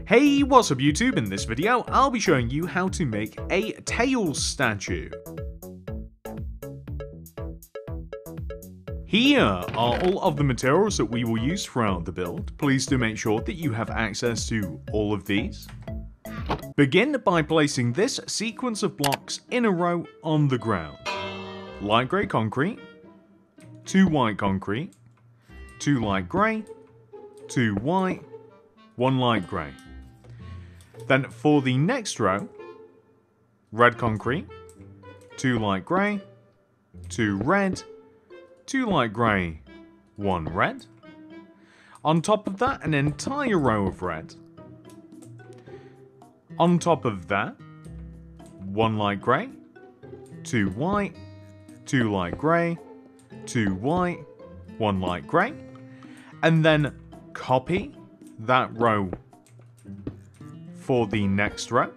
Hey, what's up YouTube? In this video, I'll be showing you how to make a tail statue. Here are all of the materials that we will use throughout the build. Please do make sure that you have access to all of these. Begin by placing this sequence of blocks in a row on the ground. Light grey concrete, 2 white concrete, 2 light grey, 2 white, 1 light grey. Then for the next row, red concrete, 2 light grey, 2 red, 2 light grey, 1 red. On top of that, an entire row of red. On top of that, 1 light grey, 2 white, 2 light grey, 2 white, 1 light grey. And then copy that row for the next row.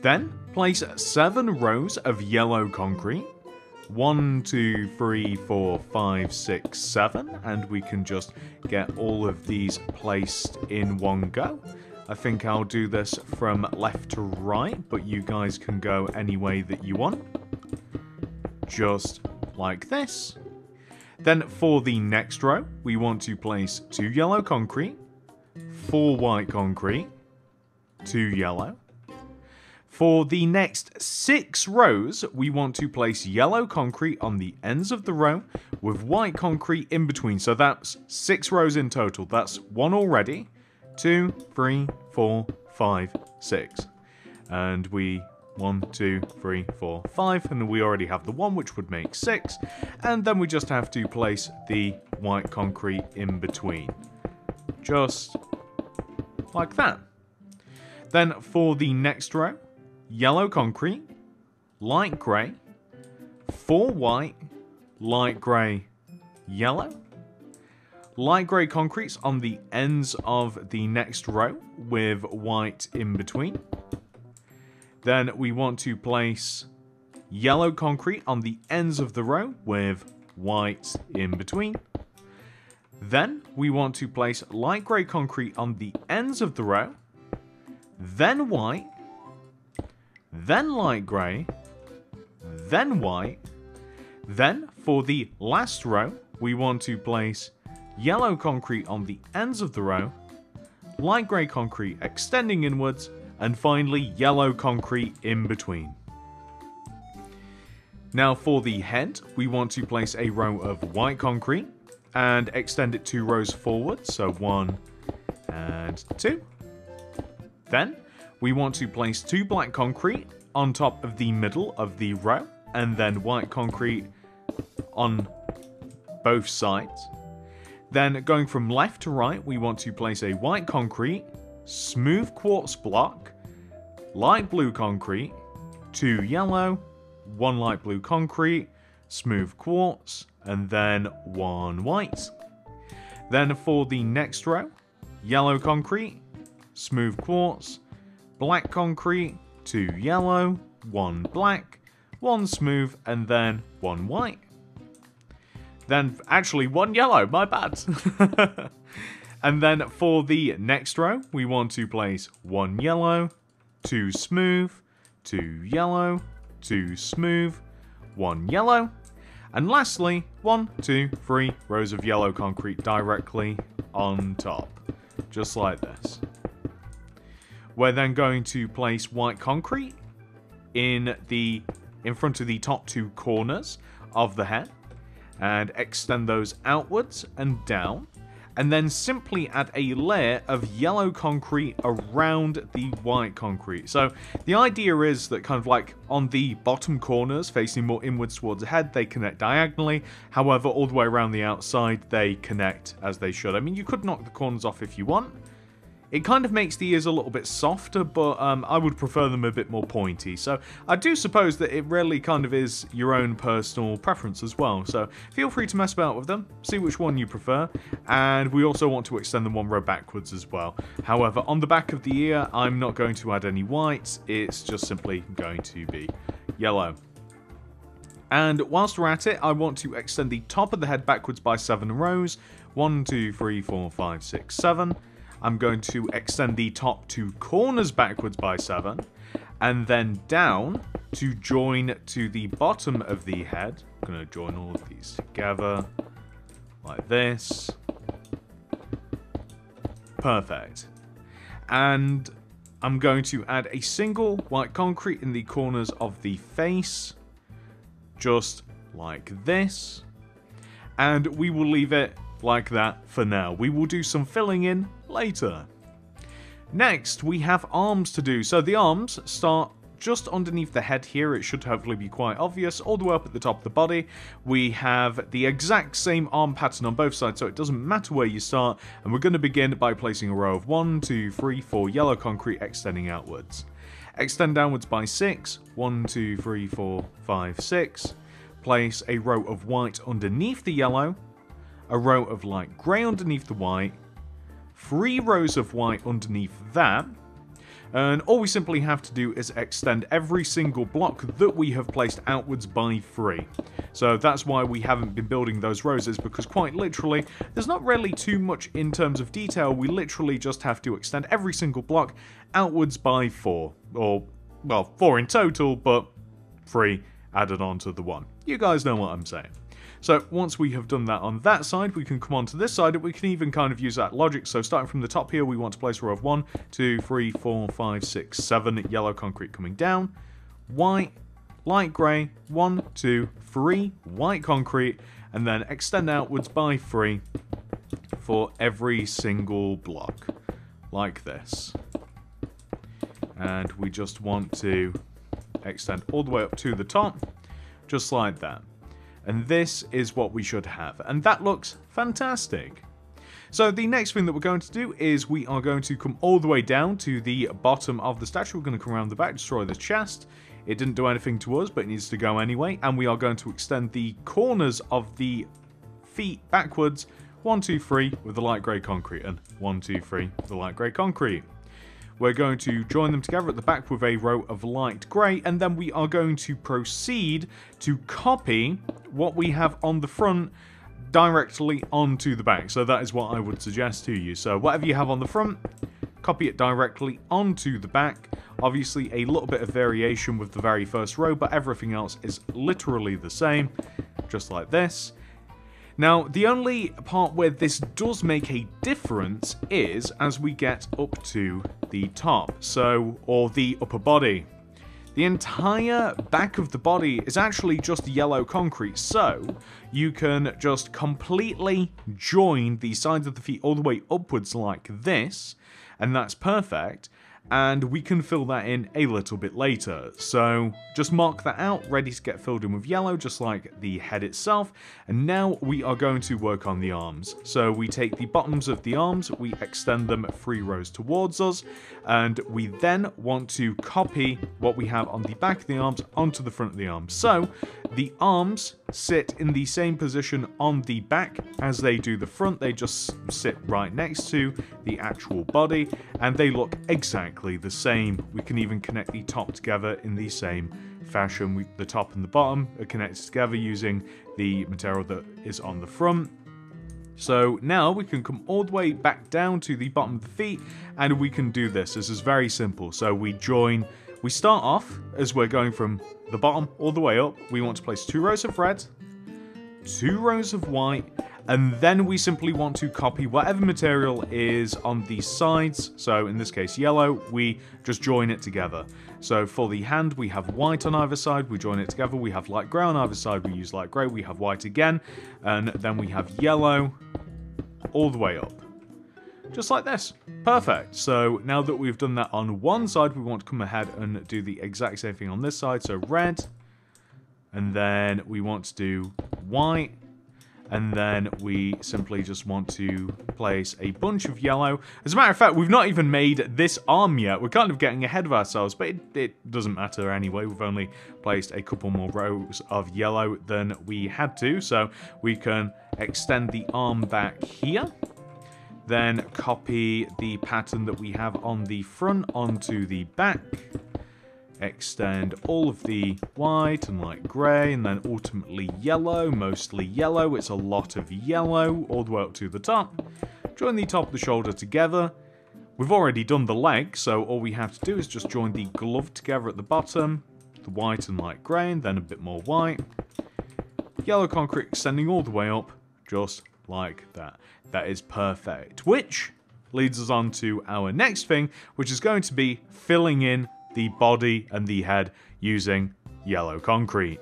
Then place 7 rows of yellow concrete. 1, 2, 3, 4, 5, 6, 7, and we can just get all of these placed in one go. I think I'll do this from left to right, but you guys can go any way that you want. Just like this. Then for the next row, we want to place 2 yellow concrete, 4 white concrete, 2 yellow. For the next 6 rows, we want to place yellow concrete on the ends of the row with white concrete in between. So that's 6 rows in total. That's 1 already. 2, 3, 4, 5, 6. And 1, 2, 3, 4, 5. And we already have the 1, which would make 6. And then we just have to place the white concrete in between. Just like that. Then for the next row, yellow concrete, light grey, 4 white, light grey, yellow. Light grey concrete's on the ends of the next row with white in between. Then we want to place yellow concrete on the ends of the row with white in between. Then we want to place light grey concrete on the ends of the row, then white, then light grey, then white. Then for the last row, we want to place yellow concrete on the ends of the row, light grey concrete extending inwards, and finally yellow concrete in between. Now for the head, we want to place a row of white concrete and extend it 2 rows forward, so 1 and 2. Then we want to place 2 black concrete on top of the middle of the row, and then white concrete on both sides. Then going from left to right, we want to place a white concrete, smooth quartz block, light blue concrete, 2 yellow, 1 light blue concrete, smooth quartz, and then 1 white. Then for the next row, yellow concrete, smooth quartz, black concrete, 2 yellow, 1 black, 1 smooth, and then 1 white. Then, actually, 1 yellow, my bad. And then for the next row, we want to place 1 yellow, 2 smooth, 2 yellow, 2 smooth, 1 yellow. And lastly, 1, 2, 3 rows of yellow concrete directly on top. Just like this. We're then going to place white concrete in front of the top 2 corners of the head and extend those outwards and down, and then simply add a layer of yellow concrete around the white concrete. So the idea is that kind of like on the bottom corners facing more inwards towards the head, they connect diagonally. However, all the way around the outside, they connect as they should. I mean, you could knock the corners off if you want. It kind of makes the ears a little bit softer, but I would prefer them a bit more pointy. So I do suppose that it really kind of is your own personal preference as well. So feel free to mess about with them, see which one you prefer. And we also want to extend them 1 row backwards as well. However, on the back of the ear, I'm not going to add any white. It's just simply going to be yellow. And whilst we're at it, I want to extend the top of the head backwards by 7 rows. 1, 2, 3, 4, 5, 6, 7. I'm going to extend the top 2 corners backwards by 7, and then down to join to the bottom of the head. I'm going to join all of these together like this. Perfect. And I'm going to add a single white concrete in the corners of the face, just like this. And we will leave it like that for now. We will do some filling in later. Next, we have arms to do. So the arms start just underneath the head here. It should hopefully be quite obvious. All the way up at the top of the body, we have the exact same arm pattern on both sides, so it doesn't matter where you start. And we're going to begin by placing a row of 1, 2, 3, 4 yellow concrete extending outwards. Extend downwards by 6. 1, 2, 3, 4, 5, 6. Place a row of white underneath the yellow, a row of light grey underneath the white, 3 rows of white underneath that, and all we simply have to do is extend every single block that we have placed outwards by 3. So that's why we haven't been building those rows, is because quite literally, there's not really too much in terms of detail. We literally just have to extend every single block outwards by 4. Or, well, 4 in total, but 3 added on to the 1. You guys know what I'm saying. So once we have done that on that side, we can come on to this side, and we can even kind of use that logic. So starting from the top here, we want to place a row of 1, 2, 3, 4, 5, 6, 7 yellow concrete coming down, white, light grey, 1, 2, 3 white concrete, and then extend outwards by 3 for every single block, like this. And we just want to extend all the way up to the top, just like that. And this is what we should have. And that looks fantastic. So the next thing that we're going to do is we are going to come all the way down to the bottom of the statue. We're going to come around the back, destroy the chest. It didn't do anything to us, but it needs to go anyway. And we are going to extend the corners of the feet backwards. 1, 2, 3 with the light grey concrete. And 1, 2, 3 with the light grey concrete. We're going to join them together at the back with a row of light grey, and then we are going to proceed to copy what we have on the front directly onto the back. So that is what I would suggest to you. So whatever you have on the front, copy it directly onto the back. Obviously a little bit of variation with the very first row, but everything else is literally the same, just like this. Now, the only part where this does make a difference is as we get up to the top, or the upper body. The entire back of the body is actually just yellow concrete, so you can just completely join the sides of the feet all the way upwards like this, and that's perfect. And we can fill that in a little bit later. So just mark that out, ready to get filled in with yellow, just like the head itself. And now we are going to work on the arms. So we take the bottoms of the arms, we extend them 3 rows towards us, and we then want to copy what we have on the back of the arms onto the front of the arms. So the arms sit in the same position on the back as they do the front. They just sit right next to the actual body, and they look exactly the same. We can even connect the top together in the same fashion. The top and the bottom are connected together using the material that is on the front. So now we can come all the way back down to the bottom of the feet, and we can do this. This is very simple. So we start off as we're going from the bottom all the way up. We want to place 2 rows of red, 2 rows of white, and then we simply want to copy whatever material is on the sides. So in this case yellow, we just join it together. So for the hand, we have white on either side, we join it together. We have light grey on either side, we use light grey. We have white again, and then we have yellow all the way up. Just like this. Perfect. So now that we've done that on one side, we want to come ahead and do the exact same thing on this side. So red, and then we want to do white, and then we simply just want to place a bunch of yellow. As a matter of fact, we've not even made this arm yet. We're kind of getting ahead of ourselves, but it doesn't matter anyway. We've only placed a couple more rows of yellow than we had to, so we can extend the arm back here. Then copy the pattern that we have on the front onto the back. Extend all of the white and light grey, and then ultimately yellow, mostly yellow. It's a lot of yellow all the way up to the top. Join the top of the shoulder together, We've already done the leg, so all we have to do is just join the glove together at the bottom, the white and light grey, and then a bit more white. Yellow concrete extending all the way up, just like that. That is perfect. Which leads us on to our next thing, which is going to be filling in the body and the head using yellow concrete.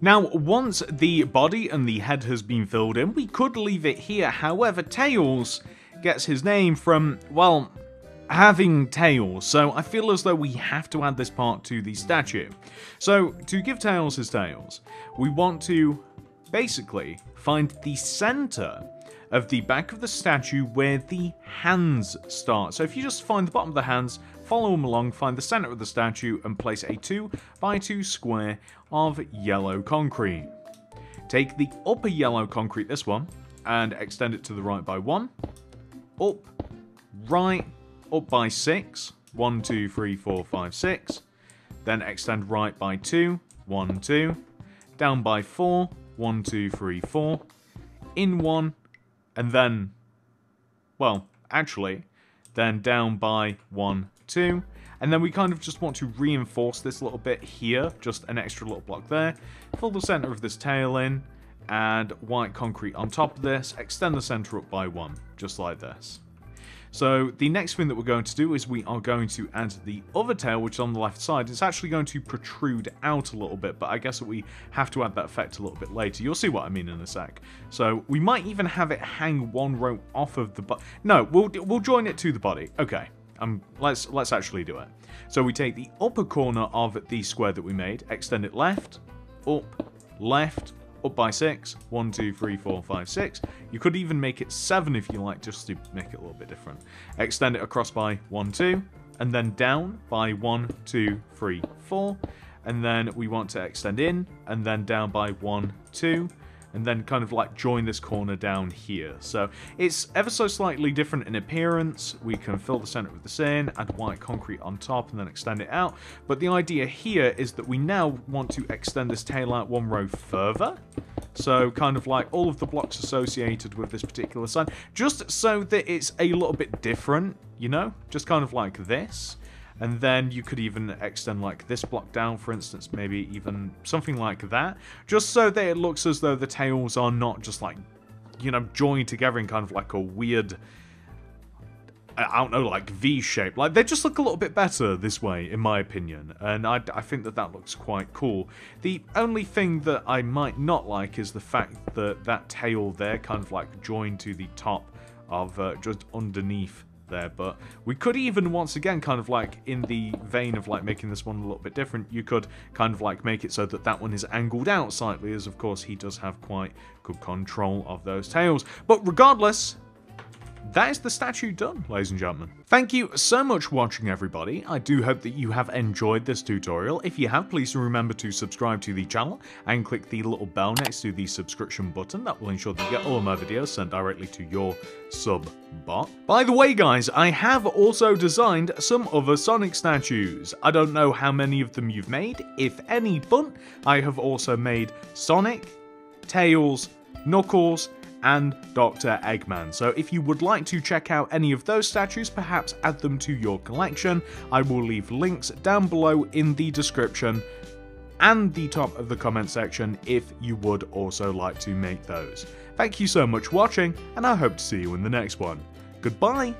Now, once the body and the head has been filled in, we could leave it here. However, Tails gets his name from, well, having tails. So I feel as though we have to add this part to the statue. So to give Tails his tails, we want to basically find the center of the back of the statue where the hands start. So if you just find the bottom of the hands, follow them along, find the center of the statue, and place a 2x2 square of yellow concrete. Take the upper yellow concrete, this one, and extend it to the right by 1, up, right, up by 6, 1, 2, 3, 4, 5, 6, then extend right by 2, 1, 2, down by 4, 1, 2, 3, 4, in 1, and then, well, actually, then down by 1, 2, and then we kind of just want to reinforce this a little bit here, just an extra little block there, fill the center of this tail in, add white concrete on top of this, extend the center up by 1, just like this. So the next thing that we're going to do is we are going to add the other tail, which is on the left side. It's actually going to protrude out a little bit, but I guess that we have to add that effect a little bit later. You'll see what I mean in a sec. So we might even have it hang one row off of the body. No, we'll join it to the body. Okay, let's actually do it. So we take the upper corner of the square that we made, extend it left, up by 6, 1, 2, 3, 4, 5, 6. You could even make it 7 if you like, just to make it a little bit different. Extend it across by 1, 2, and then down by 1, 2, 3, 4. And then we want to extend in, and then down by 1, 2, and then kind of like join this corner down here. So it's ever so slightly different in appearance. We can fill the center with this in, add white concrete on top, and then extend it out. But the idea here is that we now want to extend this tail out one row further. So kind of like all of the blocks associated with this particular sign, just so that it's a little bit different, you know, just kind of like this. And then you could even extend like this block down, for instance, maybe even something like that, just so that it looks as though the tails are not just like, you know, joined together in kind of like a weird, I don't know, like V shape. Like, they just look a little bit better this way, in my opinion, and I think that that looks quite cool. The only thing that I might not like is the fact that that tail there kind of like joined to the top of just underneath there, but we could even once again kind of like in the vein of like making this one a little bit different, you could kind of like make it so that that one is angled out slightly, as of course he does have quite good control of those tails. But regardless, that is the statue done, ladies and gentlemen. Thank you so much for watching, everybody. I do hope that you have enjoyed this tutorial. If you have, please remember to subscribe to the channel and click the little bell next to the subscription button. That will ensure that you get all of my videos sent directly to your sub bot. By the way, guys, I have also designed some other Sonic statues. I don't know how many of them you've made, if any, but I have also made Sonic, Tails, Knuckles, and Dr. Eggman. So if you would like to check out any of those statues, perhaps add them to your collection, I will leave links down below in the description and the top of the comment section if you would also like to make those. Thank you so much for watching, and I hope to see you in the next one. Goodbye!